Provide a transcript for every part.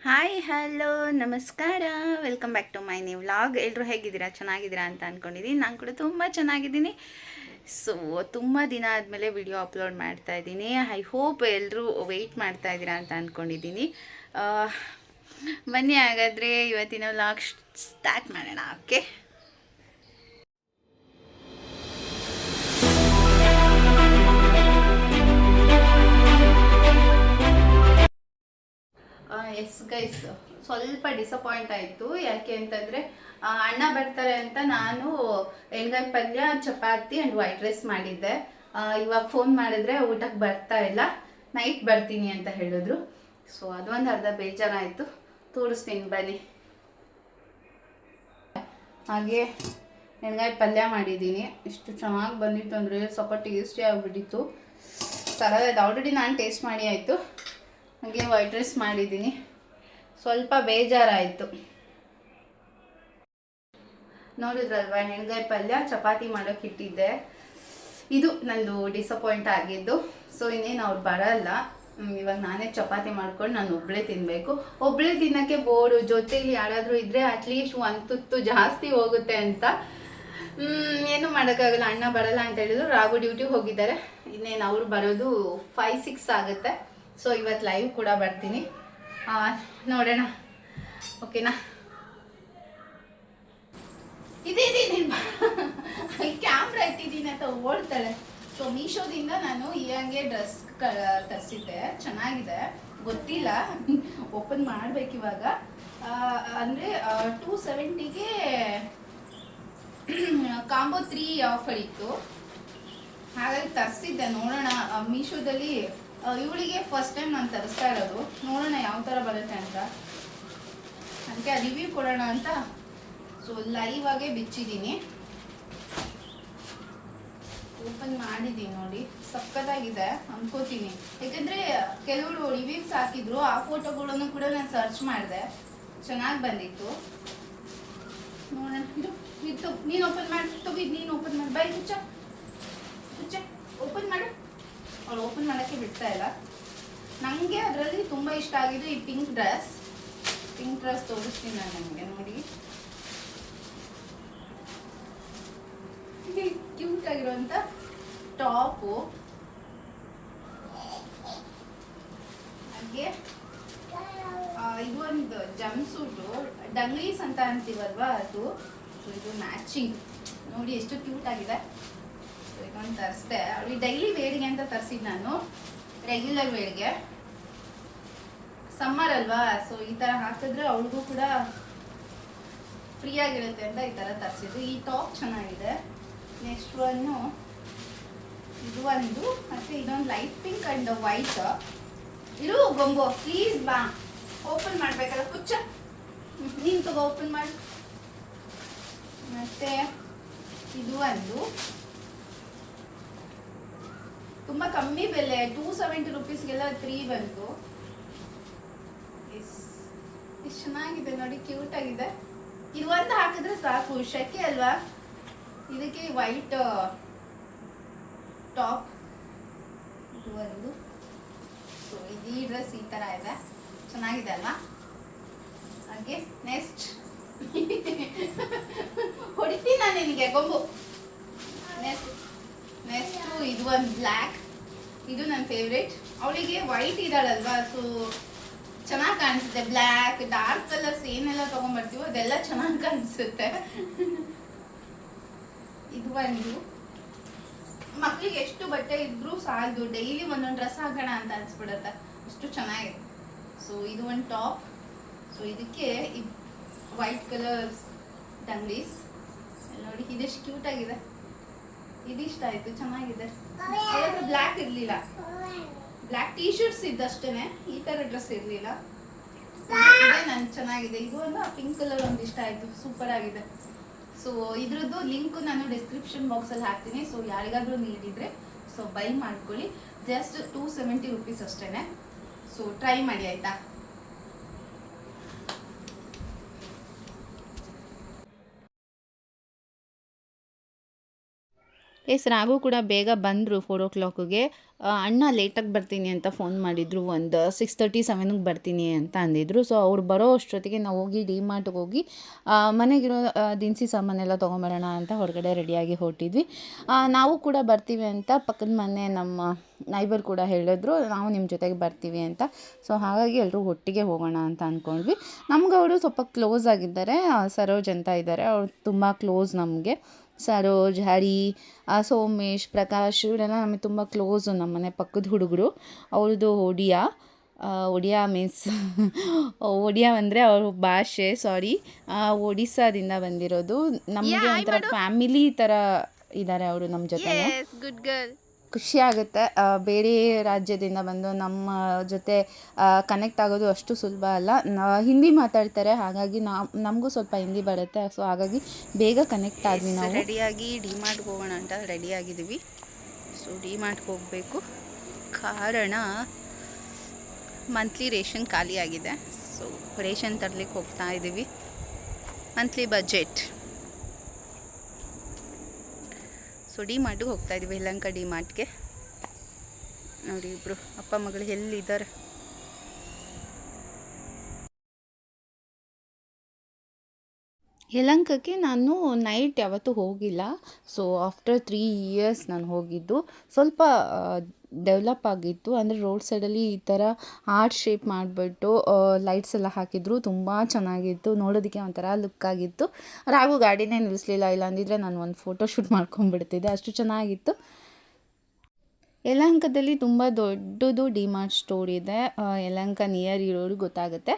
Hi hello ನಮಸ್ಕಾರ, welcome back to my new vlog. ಎಲ್ಲರೂ ಹೇಗಿದ್ದೀರಾ, ಚೆನ್ನಾಗಿದ್ದೀರಾ ಅಂತ ಅಂದ್ಕೊಂಡಿದ್ದೀನಿ. ನಾನು ಕೂಡ ತುಂಬ ಚೆನ್ನಾಗಿದ್ದೀನಿ. ಸೊ ತುಂಬ ದಿನ ಆದಮೇಲೆ ವಿಡಿಯೋ ಅಪ್ಲೋಡ್ ಮಾಡ್ತಾ ಇದ್ದೀನಿ. ಐ ಹೋಪ್ ಎಲ್ಲರೂ ವೆಯ್ಟ್ ಮಾಡ್ತಾ ಇದ್ದೀರಾ ಅಂತ ಅಂದ್ಕೊಂಡಿದ್ದೀನಿ. ಬನ್ನಿ ಹಾಗಾದರೆ ಇವತ್ತಿನ ವ್ಲಾಗ್ ಸ್ಟಾರ್ಟ್ ಮಾಡೋಣ. ಓಕೆ, ಎಸ್ ಗೈಸ್, ಸ್ವಲ್ಪ ಡಿಸಪಾಯಿಂಟ್ ಆಯಿತು. ಯಾಕೆ ಅಂತಂದರೆ ಅಣ್ಣ ಬರ್ತಾರೆ ಅಂತ ನಾನು ಎಣ್ಗಾಯಿ ಪಲ್ಯ, ಚಪಾತಿ ಆ್ಯಂಡ್ ವೈಟ್ ರೈಸ್ ಮಾಡಿದ್ದೆ. ಇವಾಗ ಫೋನ್ ಮಾಡಿದ್ರೆ ಊಟಕ್ಕೆ ಬರ್ತಾ ಇಲ್ಲ, ನೈಟ್ ಬರ್ತೀನಿ ಅಂತ ಹೇಳಿದ್ರು. ಸೊ ಅದೊಂದು ಅರ್ಧ ಬೇಜಾರಾಯಿತು. ತೋರಿಸ್ತೀನಿ ಬನ್ನಿ. ಹಾಗೆ ಎಣ್ಗಾಯಿ ಪಲ್ಯ ಮಾಡಿದ್ದೀನಿ. ಇಷ್ಟು ಚೆನ್ನಾಗಿ ಬಂದಿತ್ತು ಅಂದರೆ ಸ್ವಲ್ಪ ಟೇಸ್ಟಿ ಆಗಿಬಿಟ್ಟಿತ್ತು. ಸರದಾಯ್ತು. ಆಲ್ರೆಡಿ ನಾನು ಟೇಸ್ಟ್ ಮಾಡಿ ಆಯಿತು. ಹಾಗೆ ವೈಟ್ ರೈಸ್ ಮಾಡಿದ್ದೀನಿ. ಸ್ವಲ್ಪ ಬೇಜಾರಾಯಿತು. ನೋಡಿದ್ರಲ್ವ, ಎಣ್ಗಾಯಿ ಪಲ್ಯ, ಚಪಾತಿ ಮಾಡೋಕೆ ಇಟ್ಟಿದ್ದೆ. ಇದು ನಂದು ಡಿಸಪಾಯಿಂಟ್ ಆಗಿದ್ದು. ಸೊ ಇನ್ನೇನು ಅವ್ರು ಬರಲ್ಲ. ಇವಾಗ ನಾನೇ ಚಪಾತಿ ಮಾಡ್ಕೊಂಡು ನಾನು ಒಬ್ಬಳೇ ತಿನ್ನಬೇಕು. ಒಬ್ಬಳೇ ತಿನ್ನೋಕ್ಕೆ ಬೋರು. ಜೊತೆಲಿ ಯಾರಾದರೂ ಇದ್ದರೆ ಅಟ್ಲೀಸ್ಟ್ ಒಂದು ತುತ್ತು ಜಾಸ್ತಿ ಹೋಗುತ್ತೆ ಅಂತ. ಏನು ಮಾಡೋಕ್ಕಾಗಲ್ಲ. ಅಣ್ಣ ಬರಲ್ಲ ಅಂತ ಹೇಳಿದ್ರು. ರಾಘು ಡ್ಯೂಟಿಗೆ ಹೋಗಿದ್ದಾರೆ. ಇನ್ನೇನು ಅವ್ರು ಬರೋದು 5-6 ಆಗುತ್ತೆ. ಸೊ ಇವತ್ತು ಲೈವ್ ಕೂಡ ಬರ್ತೀನಿ. ನೋಡೋಣ, ಓಕೆನಾ? ಇದೇನೇನು ಅಲ್ಲಿ ಕ್ಯಾಮ್ರಾ ಇಟ್ಟಿದ್ದೀನಿ ಅಂತ ಓಡ್ತಾಳೆ. ಸೊ ಮೀಶೋದಿಂದ ನಾನು ಈ ಹಂಗೆ ಡ್ರೆಸ್ ತರಿಸಿದ್ದೆ. ಚೆನ್ನಾಗಿದೆ, ಗೊತ್ತಿಲ್ಲ, ಓಪನ್ ಮಾಡ್ಬೇಕು ಇವಾಗ. ಅಂದರೆ 270ಗೆ ಕಾಂಬೋ 3 ಆಫರ್ ಇತ್ತು. ಹಾಗಾಗಿ ತರಿಸಿದ್ದೆ. ನೋಡೋಣ, ಮೀಶೋದಲ್ಲಿ ಇವಳಿಗೆ ಫಸ್ಟ್ ಟೈಮ್ ನಾನು ತರಿಸ್ತಾ ಇರೋದು. ನೋಡೋಣ ಯಾವ ಥರ ಬರುತ್ತೆ ಅಂತ. ಅದಕ್ಕೆ ರಿವ್ಯೂ ಕೊಡೋಣ ಅಂತ ಸೊ ಲೈವ್ ಆಗೇ ಬಿಚ್ಚಿದ್ದೀನಿ. ಓಪನ್ ಮಾಡಿದ್ದೀನಿ ನೋಡಿ. ಸಕ್ಕತ್ತಾಗಿದೆ ಅನ್ಕೋತೀನಿ. ಯಾಕಂದರೆ ಕೆಲವರು ರಿವ್ಯೂಸ್ ಹಾಕಿದ್ರು. ಆ ಫೋಟೋಗಳನ್ನು ಕೂಡ ನಾನು ಸರ್ಚ್ ಮಾಡಿದೆ. ಚೆನ್ನಾಗಿ ಬಂದಿತ್ತು. ನೋಡೋಣ. ಇದು ನೀನು ಓಪನ್ ಮಾಡಿ. ತೊಗಿದ್ದು ನೀನು ಓಪನ್ ಮಾಡಿ. ಬೈ ಹುಚ್ಚ ಹುಚ್ಚ ಓಪನ್ ಮಾಡು. ಅವಳು ಓಪನ್ ಮಾಡೋಕ್ಕೆ ಬಿಡ್ತಾ ಇಲ್ಲ. ನನಗೆ ಅದರಲ್ಲಿ ತುಂಬ ಇಷ್ಟ ಆಗಿದ್ದು ಈ ಪಿಂಕ್ ಡ್ರೆಸ್ ತೋರಿಸ್ತೀನಿ ನಾನು ನಿಮಗೆ. ನೋಡಿ, ಕ್ಯೂಟ್ ಆಗಿರುವಂಥ ಟಾಪು. ಹಾಗೆ ಇದು ಒಂದು ಜಂಪ್ ಸೂಟು, ಡಂಗ್ಲೀಸ್ ಅಂತ ಅಂತೀವಲ್ವಾ ಅದು. ಸೊ ಇದು ಮ್ಯಾಚಿಂಗ್. ನೋಡಿ ಎಷ್ಟು ಕ್ಯೂಟ್ ಆಗಿದೆ. ಇದೊಂದು ತರಿಸ್ದೆ. ಅವಳಿಗೆ ಡೈಲಿ ವೇರ್ಗೆ ಅಂತ ತರಿಸಿದ್ದು ನಾನು. ರೆಗ್ಯುಲರ್ ವೇರ್ಗೆ, ಸಮ್ಮರ್ ಅಲ್ವಾ. ಸೊ ಈ ಥರ ಹಾಕಿದ್ರೆ ಅವಳಿಗೂ ಕೂಡ ಫ್ರೀ ಆಗಿರುತ್ತೆ ಅಂತ ಈ ಥರ ತರಿಸಿದ್ದು. ಈ ಟಾಪ್ ಚೆನ್ನಾಗಿದೆ. ನೆಕ್ಸ್ಟ್ ಒನ್ನು ಇದು ಒಂದು, ಮತ್ತು ಇದೊಂದು ಲೈಟ್ ಪಿಂಕ್ ಆ್ಯಂಡ್ ವೈಟ್. ಇರು ಗೊಂಬೋ, ಪ್ಲೀಸ್ ಬಾ. ಓಪನ್ ಮಾಡಬೇಕಲ್ಲ ಕುಚ್ಚ. ನೀನು ತಗೋ, ಓಪನ್ ಮಾಡಿ. ಮತ್ತು ಇದು ಒಂದು ತುಂಬ ಕಮ್ಮಿ ಬೆಲೆ, 270 ರುಪೀಸ್ಗೆಲ್ಲ 3 ಬಂತು. ಎಷ್ಟು ಚೆನ್ನಾಗಿದೆ ನೋಡಿ, ಕ್ಯೂಟ್ ಆಗಿದೆ. ಇದು ಒಂದು ಹಾಕಿದ್ರೆ ಸಾಕು, ಶೆಕೆ ಅಲ್ವಾ. ಇದಕ್ಕೆ ವೈಟ್ ಟಾಪ್. ಇದು ಒಂದು. ಸೊ ಈ ಡ್ರೆಸ್ ಈ ಥರ ಇದೆ, ಚೆನ್ನಾಗಿದೆ ಅಲ್ವಾ. ಹಾಗೆ ನೆಕ್ಸ್ಟ್ ಹೊಡಿತೀನಿ ನಾನು ನಿನಗೆ ಗೊಂಬು. ನೆಕ್ಸ್ಟು ಇದು ಒಂದು ಬ್ಲ್ಯಾಕ್. ಇದು ನನ್ನ ಫೇವ್ರೇಟ್. ಅವಳಿಗೆ ವೈಟ್ ಇದ್ದಾಳಲ್ವಾ, ಸೊ ಚೆನ್ನಾಗಿ ಕಾಣಿಸುತ್ತೆ. ಬ್ಲ್ಯಾಕ್, ಡಾರ್ಕ್ ಕಲರ್ಸ್ ಏನೆಲ್ಲ ತೊಗೊಂಡ್ಬರ್ತೀವೋ ಅದೆಲ್ಲ ಚೆನ್ನಾಗಿ ಕಾಣಿಸುತ್ತೆ. ಇದು ಒಂದು. ಮಕ್ಕಳಿಗೆ ಎಷ್ಟು ಬಟ್ಟೆ ಇದ್ರೂ ಸಾಲದು, ಡೈಲಿ ಒಂದೊಂದು ಡ್ರೆಸ್ ಹಾಕೋಣ ಅಂತ ಅನ್ಸ್ಬಿಡುತ್ತೆ, ಅಷ್ಟು ಚೆನ್ನಾಗಿದೆ. ಸೊ ಇದು ಒಂದು ಟಾಪ್. ಸೊ ಇದಕ್ಕೆ ವೈಟ್ ಕಲರ್ ಡಂಗ್ಲೀಸ್ ನೋಡಿ, ಇದೆಷ್ಟು ಕ್ಯೂಟ್ ಆಗಿದೆ. ಇದಿಷ್ಟ ಆಯ್ತು, ಚೆನ್ನಾಗಿದೆ. ಅವತ್ತು ಬ್ಲ್ಯಾಕ್ ಇರಲಿಲ್ಲ, ಬ್ಲ್ಯಾಕ್ ಟೀ ಶರ್ಟ್ಸ್ ಇದ್ದಷ್ಟೇ, ಈ ಥರ ಡ್ರೆಸ್ ಇರಲಿಲ್ಲ. ನನ್ ಚೆನ್ನಾಗಿದೆ. ಇದು ಒಂದು ಪಿಂಕ್ ಕಲರ್ ಒಂದು ಇಷ್ಟ ಆಯಿತು, ಸೂಪರ್ ಆಗಿದೆ. ಸೊ ಇದ್ರದ್ದು ಲಿಂಕ್ ನಾನು ಡಿಸ್ಕ್ರಿಪ್ಷನ್ ಬಾಕ್ಸಲ್ಲಿ ಹಾಕ್ತೀನಿ. ಸೊ ಯಾರಿಗಾದ್ರೂ ನೀಡಿದರೆ ಸೊ ಬೈ ಮಾಡ್ಕೊಳ್ಳಿ. ಜಸ್ಟ್ 270 ರುಪೀಸ್ ಅಷ್ಟೇ. ಸೊ ಟ್ರೈ ಮಾಡಿ ಆಯಿತಾ. ಎಸ್ ರಾಘು ಕೂಡ ಬೇಗ ಬಂದರು 4 o'clockಗೆ. ಅಣ್ಣ ಲೇಟಾಗಿ ಬರ್ತೀನಿ ಅಂತ ಫೋನ್ ಮಾಡಿದರು, ಒಂದು 6:30-7ಗೆ ಬರ್ತೀನಿ ಅಂತ ಅಂದಿದ್ರು. ಸೊ ಅವ್ರು ಬರೋ ಅಷ್ಟೊತ್ತಿಗೆ ನಾವು ಹೋಗಿ ಡಿಮಾರ್ಟ್ಗೆ ಹೋಗಿ ಮನೆಗಿರೋ ದಿನಸಿ ಸಾಮಾನೆಲ್ಲ ತೊಗೊಂಬರೋಣ ಅಂತ ಹೊರಗಡೆ ರೆಡಿಯಾಗಿ ಹೊರಟಿದ್ವಿ. ನಾವು ಕೂಡ ಬರ್ತೀವಿ ಅಂತ ಪಕ್ಕದ ಮನೆ ನಮ್ಮ ನೈಬರ್ ಕೂಡ ಹೇಳಿದ್ರು, ನಾವು ನಿಮ್ಮ ಜೊತೆಗೆ ಬರ್ತೀವಿ ಅಂತ. ಸೊ ಹಾಗಾಗಿ ಎಲ್ಲರೂ ಒಟ್ಟಿಗೆ ಹೋಗೋಣ ಅಂತ ಅಂದ್ಕೊಂಡ್ವಿ. ನಮ್ಗೆ ಅವರು ಸ್ವಲ್ಪ ಕ್ಲೋಸ್ ಆಗಿದ್ದಾರೆ, ಸರೋಜ್ ಅಂತ ಇದ್ದಾರೆ, ಅವ್ರು ತುಂಬ ಕ್ಲೋಸ್ ನಮಗೆ. ಸರೋಜ್, ಹರಿ, ಸೋಮೇಶ್, ಪ್ರಕಾಶ್ ಇವರೆಲ್ಲ ನಮಗೆ ತುಂಬ ಕ್ಲೋಸು, ನಮ್ಮ ಮನೆ ಪಕ್ಕದ ಹುಡುಗರು. ಅವ್ರದ್ದು ಒಡಿಯಾ ಮೀನ್ಸ್ ಒಡಿಯಾ ಅಂದರೆ ಅವ್ರ ಭಾಷೆ, ಸಾರಿ, ಒಡಿಸ್ಸಾದಿಂದ ಬಂದಿರೋದು. ನಮಗೆ ಒಂಥರ ಫ್ಯಾಮಿಲಿ ಥರ ಇದ್ದಾರೆ ಅವರು ನಮ್ಮ ಜೊತೆ. Good girl. ಖುಷಿ ಆಗುತ್ತೆ. ಬೇರೆ ರಾಜ್ಯದಿಂದ ಬಂದು ನಮ್ಮ ಜೊತೆ ಕನೆಕ್ಟ್ ಆಗೋದು ಅಷ್ಟು ಸುಲಭ ಅಲ್ಲ. ಹಿಂದಿ ಮಾತಾಡ್ತಾರೆ, ಹಾಗಾಗಿ ನಮಗೂ ಸ್ವಲ್ಪ ಹಿಂದಿ ಬರುತ್ತೆ. ಸೊ ಹಾಗಾಗಿ ಬೇಗ ಕನೆಕ್ಟ್ ಆದ್ವಿ. ನಾವು ರೆಡಿಯಾಗಿ ಡಿಮಾರ್ಟ್ಗೆ ಹೋಗೋಣ ಅಂತ ರೆಡಿಯಾಗಿದ್ದೀವಿ. ಸೊ ಡಿಮಾರ್ಟ್ಗೆ ಹೋಗಬೇಕು, ಕಾರಣ ಮಂತ್ಲಿ ರೇಷನ್ ಖಾಲಿ ಆಗಿದೆ. ಸೊ ರೇಷನ್ ತರಲಿಕ್ಕೆ ಹೋಗ್ತಾ ಇದ್ದೀವಿ. Monthly budget. ಸೊ ಡಿಮಾರ್ಟ್ಗೆ ಹೋಗ್ತಾ ಇದ್ದೀವಿ, ಯಲಹಂಕ ಡಿಮಾರ್ಟ್ಗೆ. ನೋಡಿ ಇಬ್ಬರು ಅಪ್ಪ ಮಗಳು ಎಲ್ಲಿದ್ದಾರೆ. ಯಲಹಂಕಕ್ಕೆ ನಾನು ನೈಟ್ ಯಾವತ್ತೂ ಹೋಗಿಲ್ಲ. ಸೊ ಆಫ್ಟರ್ 3 years ನಾನು ಹೋಗಿದ್ದು. ಸ್ವಲ್ಪ ಡೆವಲಪ್ ಆಗಿತ್ತು, ಅಂದರೆ ರೋಡ್ ಸೈಡಲ್ಲಿ ಈ ಥರ ಹಾರ್ಟ್ ಶೇಪ್ ಮಾಡಿಬಿಟ್ಟು ಲೈಟ್ಸ್ ಎಲ್ಲ ಹಾಕಿದ್ರು, ತುಂಬ ಚೆನ್ನಾಗಿತ್ತು, ನೋಡೋದಕ್ಕೆ ಒಂಥರ ಲುಕ್ ಆಗಿತ್ತು. ರಾಘು ಗಾಡಿನೇ ನಿಲ್ಲಿಸಲಿಲ್ಲ, ಇಲ್ಲ ಅಂದಿದ್ರೆ ನಾನು ಒಂದು ಫೋಟೋ ಶೂಟ್ ಮಾಡ್ಕೊಂಡ್ಬಿಡ್ತಿದ್ದೆ, ಅಷ್ಟು ಚೆನ್ನಾಗಿತ್ತು. ಯಲಹಂಕದಲ್ಲಿ ತುಂಬ ದೊಡ್ಡದು ಡಿಮಾರ್ಟ್ ಸ್ಟೋರ್ ಇದೆ. ಯಲಹಂಕ ನಿಯರ್ ಇರೋರಿಗೆ ಗೊತ್ತಾಗುತ್ತೆ,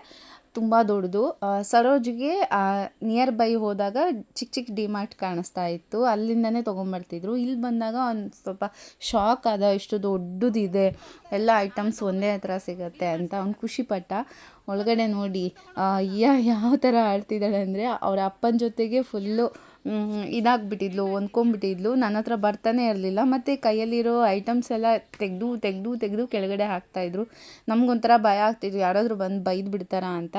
ತುಂಬ ದೊಡ್ಡದು. ಸರೋಜ್ಗೆ ನಿಯರ್ ಬೈ ಹೋದಾಗ ಚಿಕ್ಕ ಚಿಕ್ಕ ಡಿಮಾರ್ಟ್ ಕಾಣಿಸ್ತಾ ಇತ್ತು, ಅಲ್ಲಿಂದನೇ ತೊಗೊಂಬರ್ತಿದ್ರು. ಇಲ್ಲಿ ಬಂದಾಗ ಒಂದು ಸ್ವಲ್ಪ ಶಾಕ್ ಆದ, ಇಷ್ಟು ದೊಡ್ಡದಿದೆ, ಎಲ್ಲ ಐಟಮ್ಸ್ ಒಂದೇ ಹತ್ರ ಸಿಗುತ್ತೆ ಅಂತ ಅವ್ನು ಖುಷಿಪಟ್ಟ. ಒಳಗಡೆ ನೋಡಿ ಯಾವ ಥರ ಆಡ್ತಿದ್ದಾಳೆ ಅಂದರೆ, ಅವರ ಅಪ್ಪನ ಜೊತೆಗೆ ಫುಲ್ಲು ಇದಾಗ್ಬಿಟ್ಟಿದ್ಲು, ಹೊಂದ್ಕೊಂಡ್ಬಿಟ್ಟಿದ್ಲು. ನನ್ನ ಹತ್ರ ಬರ್ತಾನೆ ಇರಲಿಲ್ಲ, ಮತ್ತು ಕೈಯಲ್ಲಿರೋ ಐಟಮ್ಸ್ ಎಲ್ಲ ತೆಗೆದು ಕೆಳಗಡೆ ಹಾಕ್ತಾಯಿದ್ರು. ನಮಗೊಂಥರ ಭಯ ಆಗ್ತಿದ್ರು, ಯಾರಾದರೂ ಬಂದು ಬೈದು ಬಿಡ್ತಾರಾ ಅಂತ.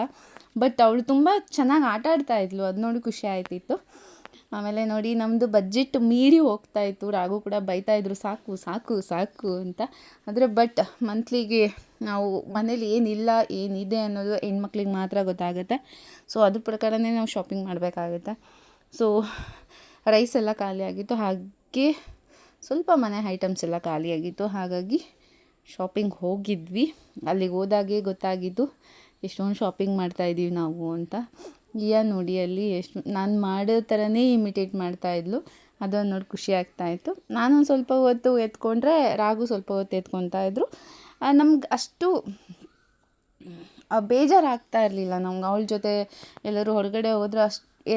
ಬಟ್ ಅವಳು ತುಂಬ ಚೆನ್ನಾಗಿ ಆಟ ಆಡ್ತಾಯಿದ್ಲು, ಅದು ನೋಡಿ ಖುಷಿ ಆಯ್ತಿತ್ತು. ಆಮೇಲೆ ನೋಡಿ ನಮ್ಮದು ಬಜೆಟ್ ಮೀರಿ ಹೋಗ್ತಾಯಿತ್ತು. ರಾಘು ಕೂಡ ಬೈತಾಯಿದ್ರು, ಸಾಕು ಸಾಕು ಸಾಕು ಅಂತ. ಆದರೆ ಬಟ್ ಮಂತ್ಲಿಗೆ ನಾವು ಮನೇಲಿ ಏನಿಲ್ಲ ಏನಿದೆ ಅನ್ನೋದು ಹೆಣ್ಮಕ್ಳಿಗೆ ಮಾತ್ರ ಗೊತ್ತಾಗುತ್ತೆ. ಸೊ ಅದ್ರ ಪ್ರಕಾರನೇ ನಾವು ಶಾಪಿಂಗ್ ಮಾಡಬೇಕಾಗುತ್ತೆ. ಸೊ ರೈಸ್ ಎಲ್ಲ ಖಾಲಿಯಾಗಿತ್ತು, ಹಾಗೆ ಸ್ವಲ್ಪ ಮನೆ ಐಟಮ್ಸ್ ಎಲ್ಲ ಖಾಲಿಯಾಗಿತ್ತು. ಹಾಗಾಗಿ ಶಾಪಿಂಗ್ ಹೋಗಿದ್ವಿ. ಅಲ್ಲಿಗೆ ಹೋದಾಗೆ ಗೊತ್ತಾಗಿದ್ದು ಎಷ್ಟೊಂದು ಶಾಪಿಂಗ್ ಮಾಡ್ತಾಯಿದ್ದೀವಿ ನಾವು ಅಂತ. ನೋಡಿ ಅಲ್ಲಿ ಎಷ್ಟು ನಾನು ಮಾಡೋ ಥರನೇ ಇಮಿಟೇಟ್ ಮಾಡ್ತಾಯಿದ್ಲು, ಅದನ್ನು ನೋಡಿ ಖುಷಿ ಆಗ್ತಾಯಿತ್ತು. ನಾನು ಸ್ವಲ್ಪ ಹೊತ್ತು ಎತ್ಕೊಂಡ್ರೆ ರಾಘು ಸ್ವಲ್ಪ ಹೊತ್ತು ಎತ್ಕೊತಾಯಿದ್ರು. ನಮ್ಗೆ ಅಷ್ಟು ಬೇಜಾರಾಗ್ತಾ ಇರಲಿಲ್ಲ ನಮ್ಗೆ. ಅವಳ ಜೊತೆ ಎಲ್ಲರೂ ಹೊರಗಡೆ ಹೋದ್ರೆ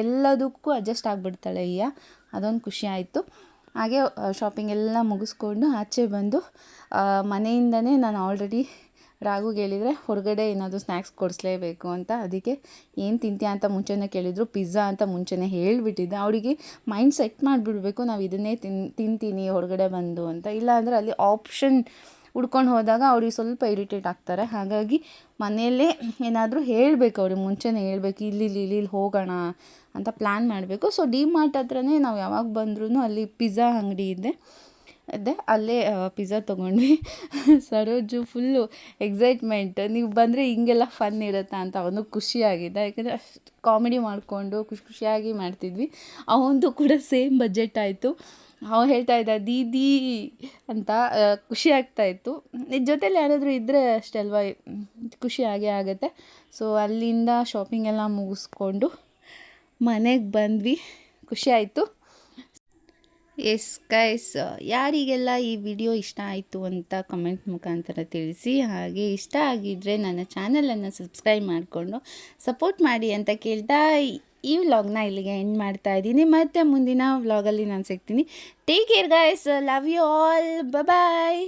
ಎಲ್ಲದಕ್ಕೂ ಅಡ್ಜಸ್ಟ್ ಆಗಿಬಿಡ್ತಾಳೆ ಅದೊಂದು ಖುಷಿ ಆಯಿತು. ಹಾಗೆ ಶಾಪಿಂಗ್ ಎಲ್ಲ ಮುಗಿಸ್ಕೊಂಡು ಆಚೆ ಬಂದು ಮನೆಯಿಂದನೇ ನಾನು ಆಲ್ರೆಡಿ ರಾಘುಗೆ ಹೇಳಿದರೆ ಹೊರಗಡೆ ಏನಾದರೂ ಸ್ನ್ಯಾಕ್ಸ್ ಕೊಡಿಸ್ಲೇಬೇಕು ಅಂತ. ಅದಕ್ಕೆ ಏನು ತಿಂತೀಯ ಅಂತ ಮುಂಚೆನೇ ಕೇಳಿದರು, ಪಿಜ್ಜಾ ಅಂತ ಮುಂಚೆನೇ ಹೇಳಿಬಿಟ್ಟಿದ್ದೆ. ಅವಳಿಗೆ ಮೈಂಡ್ ಸೆಟ್ ಮಾಡಿಬಿಡ್ಬೇಕು, ನಾವು ಇದನ್ನೇ ತಿಂತೀನಿ ಹೊರಗಡೆ ಬಂದು ಅಂತ. ಇಲ್ಲಾಂದರೆ ಅಲ್ಲಿ ಆಪ್ಷನ್ ಹುಡ್ಕೊಂಡು ಹೋದಾಗ ಅವ್ರಿಗೆ ಸ್ವಲ್ಪ ಇರಿಟೇಟ್ ಆಗ್ತಾರೆ. ಹಾಗಾಗಿ ಮನೆಯಲ್ಲೇ ಏನಾದರೂ ಹೇಳಬೇಕು, ಅವ್ರಿಗೆ ಮುಂಚೆನೇ ಹೇಳಬೇಕು, ಇಲ್ಲಿ ಹೋಗೋಣ ಅಂತ ಪ್ಲ್ಯಾನ್ ಮಾಡಬೇಕು. ಸೊ ಡಿಮಾರ್ಟ್ ಹತ್ರನೇ ನಾವು ಯಾವಾಗ ಬಂದ್ರೂ ಅಲ್ಲಿ ಪಿಜ್ಜಾ ಅಂಗಡಿ ಇದೆ, ಅಲ್ಲೇ ಪಿಜ್ಜಾ ತೊಗೊಂಡ್ವಿ. ಸರೋಜು ಫುಲ್ಲು ಎಕ್ಸೈಟ್ಮೆಂಟ್, ನೀವು ಬಂದರೆ ಹಿಂಗೆಲ್ಲ ಫನ್ ಇರುತ್ತಾ ಅಂತ ಅವನು ಖುಷಿಯಾಗಿದ್ದ. ಯಾಕಂದರೆ ಅಷ್ಟು ಕಾಮಿಡಿ ಮಾಡಿಕೊಂಡು ಖುಷಿಯಾಗಿ ಮಾಡ್ತಿದ್ವಿ. ಅವನದು ಕೂಡ ಸೇಮ್ ಬಜೆಟ್ ಆಯಿತು. ಅವ್ನು ಹೇಳ್ತಾ ಇದ್ದ ದೀದಿ ಅಂತ, ಖುಷಿ ಆಗ್ತಾಯಿತ್ತು. ಜೊತೇಲಿ ಯಾರಾದರೂ ಇದ್ದರೆ ಅಷ್ಟೇ ಅಲ್ವಾ, ಖುಷಿ ಆಗೇ ಆಗುತ್ತೆ. ಸೊ ಅಲ್ಲಿಂದ ಶಾಪಿಂಗ್ ಎಲ್ಲ ಮುಗಿಸ್ಕೊಂಡು ಮನೆಗೆ ಬಂದ್ವಿ, ಖುಷಿ ಆಯಿತು. ಎಸ್ ಗೈಸ್, ಯಾರಿಗೆಲ್ಲ ಈ ವಿಡಿಯೋ ಇಷ್ಟ ಆಯಿತು ಅಂತ ಕಮೆಂಟ್ ಮುಖಾಂತರ ತಿಳಿಸಿ. ಹಾಗೆ ಇಷ್ಟ ಆಗಿದ್ದರೆ ನನ್ನ ಚಾನಲನ್ನು ಸಬ್ಸ್ಕ್ರೈಬ್ ಮಾಡಿಕೊಂಡು ಸಪೋರ್ಟ್ ಮಾಡಿ ಅಂತ ಕೇಳ್ತಾ ಈ ವ್ಲಾಗ್ನ ಇಲ್ಲಿಗೆ ಎಂಡ್ ಮಾಡ್ತಾ ಇದ್ದೀನಿ. ಮತ್ತೆ ಮುಂದಿನ ವ್ಲಾಗಲ್ಲಿ ನಾನು ಸಿಗ್ತೀನಿ. Take care guys, love you all, bye.